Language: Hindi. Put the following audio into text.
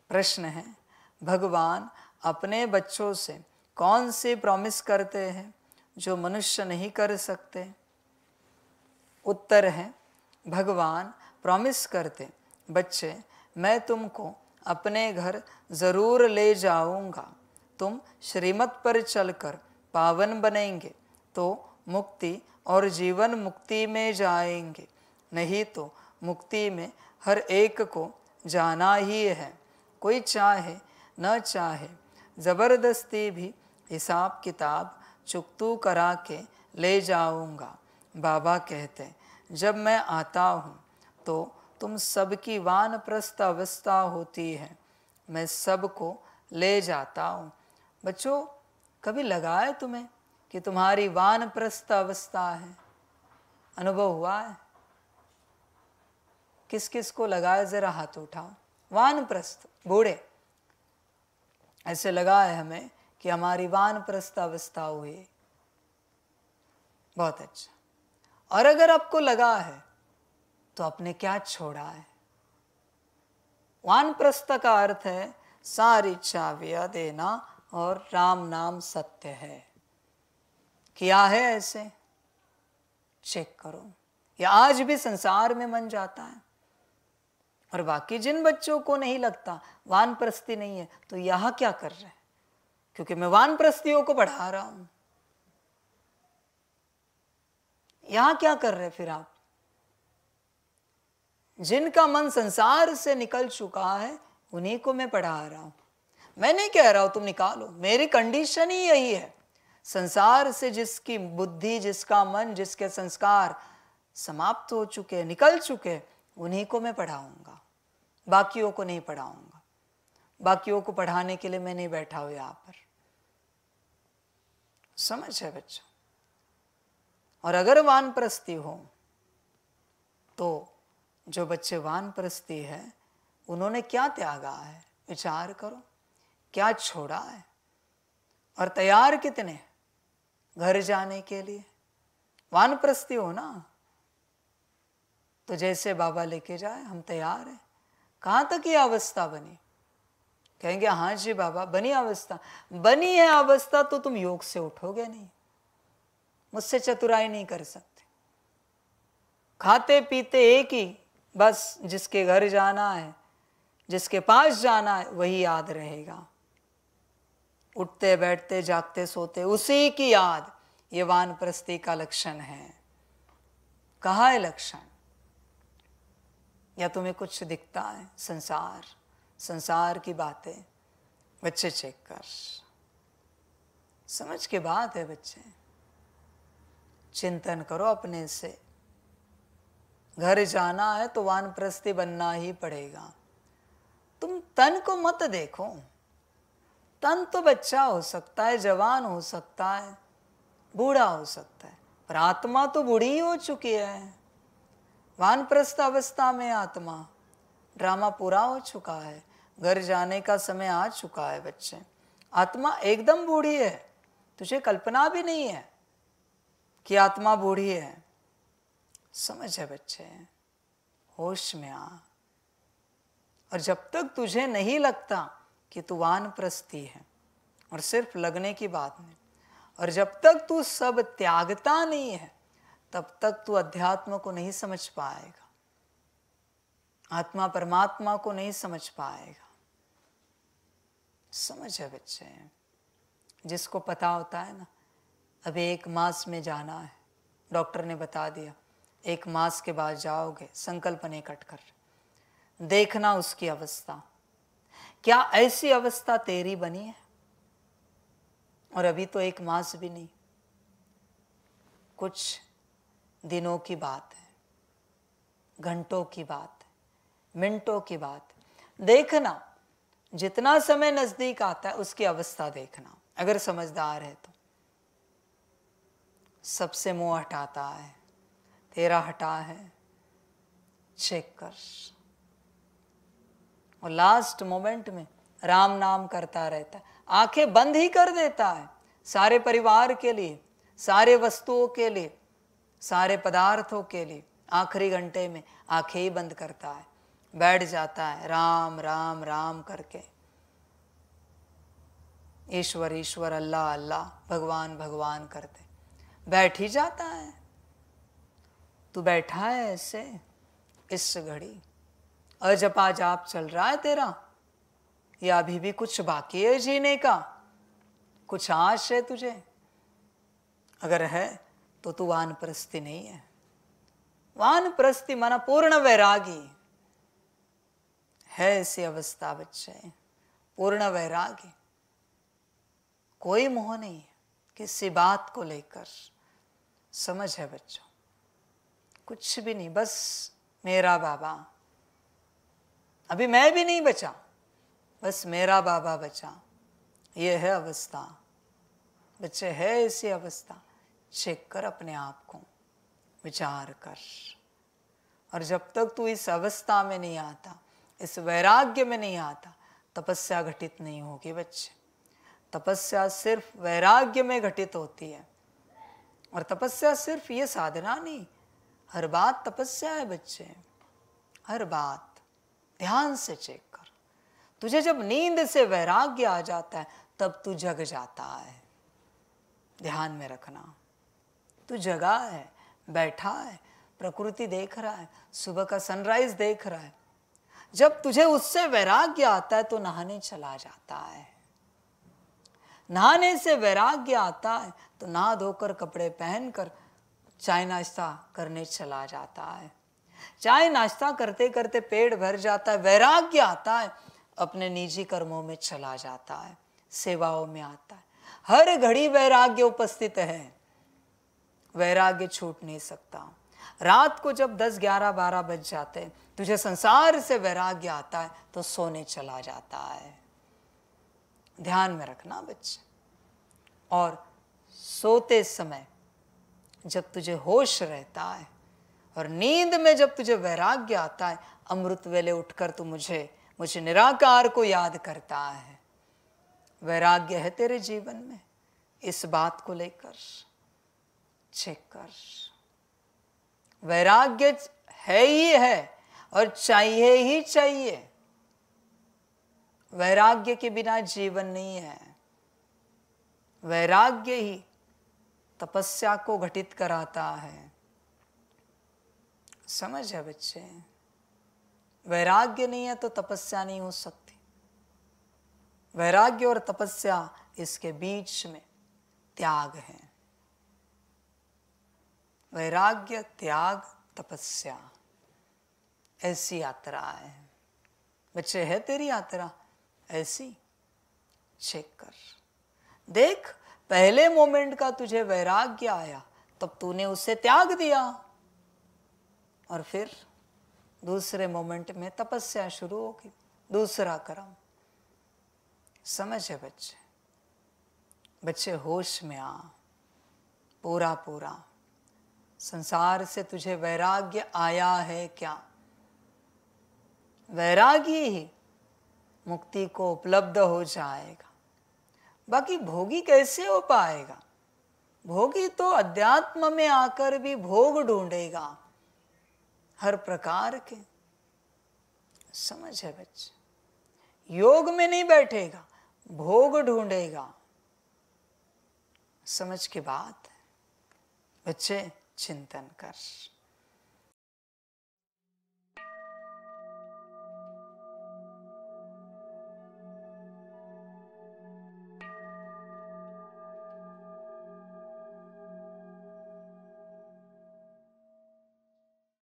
प्रश्न है, भगवान अपने बच्चों से कौन सी प्रॉमिस करते हैं जो मनुष्य नहीं कर सकते? उत्तर है, भगवान प्रॉमिस करते, बच्चे मैं तुमको अपने घर ज़रूर ले जाऊंगा, तुम श्रीमत पर चलकर पावन बनेंगे तो मुक्ति और जीवन मुक्ति में जाएंगे, नहीं तो मुक्ति में हर एक को जाना ही है। कोई चाहे न चाहे ज़बरदस्ती भी हिसाब किताब चुकतू करा के ले जाऊंगा। बाबा कहते, जब मैं आता हूँ तो तुम सबकी वानप्रस्थ अवस्था होती है, मैं सबको ले जाता हूँ। बच्चों, कभी लगा है तुम्हें कि तुम्हारी वानप्रस्थ अवस्था है? अनुभव हुआ है? किस किस को लगा है? जरा हाथ उठाओ। वानप्रस्थ, बूढ़े, ऐसे लगा है हमें कि हमारी वानप्रस्थ अवस्था हुई। बहुत अच्छा। और अगर आपको लगा है तो आपने क्या छोड़ा है? वानप्रस्थ का अर्थ है सारी इच्छा व्यय देना और राम नाम सत्य है। किया है ऐसे? चेक करो। या आज भी संसार में मन जाता है। और बाकी जिन बच्चों को नहीं लगता वानप्रस्थी नहीं है, तो यह क्या कर रहे हैं? क्योंकि मैं वानप्रस्थियों को बढ़ा रहा हूं। यहां क्या कर रहे फिर आप? जिनका मन संसार से निकल चुका है उन्हीं को मैं पढ़ा रहा हूं। मैं नहीं कह रहा हूं तुम निकालो, मेरी कंडीशन ही यही है। संसार से जिसकी बुद्धि, जिसका मन, जिसके संस्कार समाप्त हो चुके, निकल चुके, उन्हीं को मैं पढ़ाऊंगा, बाकियों को नहीं पढ़ाऊंगा। बाकियों को पढ़ाने के लिए मैं नहीं बैठा हूं यहां पर। समझ है बच्चों? और अगर वानप्रस्थी हो तो जो बच्चे वानप्रस्थी है उन्होंने क्या त्यागा है? विचार करो, क्या छोड़ा है? और तैयार कितने घर जाने के लिए? वानप्रस्थी हो ना, तो जैसे बाबा लेके जाए हम तैयार हैं। कहां तक ये अवस्था बनी? कहेंगे हाँ जी बाबा बनी अवस्था। बनी है अवस्था तो तुम योग से उठोगे नहीं, मुझसे चतुराई नहीं कर सकते। खाते पीते एक ही, बस जिसके घर जाना है, जिसके पास जाना है वही याद रहेगा। उठते बैठते जागते सोते उसी की याद, ये वानप्रस्थी का लक्षण है। कहाँ है लक्षण? या तुम्हें कुछ दिखता है? संसार, संसार की बातें। बच्चे चेक कर, समझ के बात है बच्चे। चिंतन करो अपने से। घर जाना है तो वानप्रस्थी बनना ही पड़ेगा। तुम तन को मत देखो। तन तो बच्चा हो सकता है, जवान हो सकता है, बूढ़ा हो सकता है, पर आत्मा तो बूढ़ी हो चुकी है। वानप्रस्थ अवस्था में आत्मा, ड्रामा पूरा हो चुका है, घर जाने का समय आ चुका है बच्चे। आत्मा एकदम बूढ़ी है, तुझे कल्पना भी नहीं है कि आत्मा बूढ़ी है। समझ है बच्चे? होश में आ। और जब तक तुझे नहीं लगता कि तू वानप्रस्थी है, और सिर्फ लगने की बात नहीं, और जब तक तू सब त्यागता नहीं है, तब तक तू अध्यात्म को नहीं समझ पाएगा, आत्मा परमात्मा को नहीं समझ पाएगा। समझ है बच्चे? जिसको पता होता है ना, अभी 1 मास में जाना है, डॉक्टर ने बता दिया 1 मास के बाद जाओगे, संकल्प नहीं कट कर। देखना उसकी अवस्था, क्या ऐसी अवस्था तेरी बनी है? और अभी तो 1 मास भी नहीं, कुछ दिनों की बात है, घंटों की बात है, मिनटों की बात है। देखना, जितना समय नजदीक आता है उसकी अवस्था देखना। अगर समझदार है तो सबसे मुंह हटाता है, तेरा हटा है, चेक कर। और लास्ट मोमेंट में राम नाम करता रहता है, आंखें बंद ही कर देता है सारे परिवार के लिए, सारे वस्तुओं के लिए, सारे पदार्थों के लिए। आखिरी घंटे में आंखें ही बंद करता है, बैठ जाता है राम राम राम करके, ईश्वर ईश्वर अल्लाह अल्लाह भगवान भगवान करते बैठ ही जाता है। तू बैठा है ऐसे इस घड़ी, अजपा जाप चल रहा है तेरा, या अभी भी कुछ बाकी है जीने का, कुछ आश है तुझे? अगर है तो तू वानप्रस्थी नहीं है। वानप्रस्थी माना पूर्ण वैरागी है। ऐसी अवस्था बच्चे, पूर्ण वैरागी, कोई मोह नहीं है किसी बात को लेकर, समझ है बच्चों, कुछ भी नहीं, बस मेरा बाबा। अभी मैं भी नहीं बचा, बस मेरा बाबा बचा। ये है अवस्था बच्चे, है ऐसी अवस्था। चेक कर अपने आप को, विचार कर। और जब तक तू इस अवस्था में नहीं आता, इस वैराग्य में नहीं आता, तपस्या घटित नहीं होगी बच्चे। तपस्या सिर्फ वैराग्य में घटित होती है। और तपस्या सिर्फ ये साधना नहीं, हर बात तपस्या है बच्चे, हर बात। ध्यान से चेक कर। तुझे जब नींद से वैराग्य आ जाता है तब तू जग जाता है। ध्यान में रखना, तू जगा है, बैठा है, प्रकृति देख रहा है, सुबह का सनराइज देख रहा है। जब तुझे उससे वैराग्य आता है तो नहाने चला जाता है। नहाने से वैराग्य आता है तो नहा धोकर कपड़े पहनकर चाय नाश्ता करने चला जाता है। चाय नाश्ता करते करते पेट भर जाता है, वैराग्य आता है, अपने निजी कर्मों में चला जाता है, सेवाओं में आता है। हर घड़ी वैराग्य उपस्थित है, वैराग्य छूट नहीं सकता। रात को जब 10, 11, 12 बज जाते हैं, तुझे संसार से वैराग्य आता है तो सोने चला जाता है। ध्यान में रखना बच्चे। और सोते समय जब तुझे होश रहता है और नींद में जब तुझे वैराग्य आता है, अमृत वेले उठकर तू मुझे निराकार को याद करता है। वैराग्य है तेरे जीवन में, इस बात को लेकर चेक कर। वैराग्य है ही है और चाहिए ही चाहिए। वैराग्य के बिना जीवन नहीं है। वैराग्य ही तपस्या को घटित कराता है। समझ है बच्चे? वैराग्य नहीं है तो तपस्या नहीं हो सकती। वैराग्य और तपस्या, इसके बीच में त्याग है। वैराग्य, त्याग, तपस्या, ऐसी यात्रा है बच्चे। है तेरी यात्रा ऐसी? चेक कर, देख। पहले मोमेंट का तुझे वैराग्य आया तब तूने उसे त्याग दिया, और फिर दूसरे मोमेंट में तपस्या शुरू होगी, दूसरा कर्म। समझ है बच्चे? बच्चे होश में आ, पूरा पूरा। संसार से तुझे वैराग्य आया है क्या? वैराग्य ही मुक्ति को उपलब्ध हो जाएगा। बाकी भोगी कैसे हो पाएगा? भोगी तो अध्यात्म में आकर भी भोग ढूंढेगा हर प्रकार के। समझ है बच्चे? योग में नहीं बैठेगा, भोग ढूंढेगा। समझ की बात है बच्चे? चिंतन कर।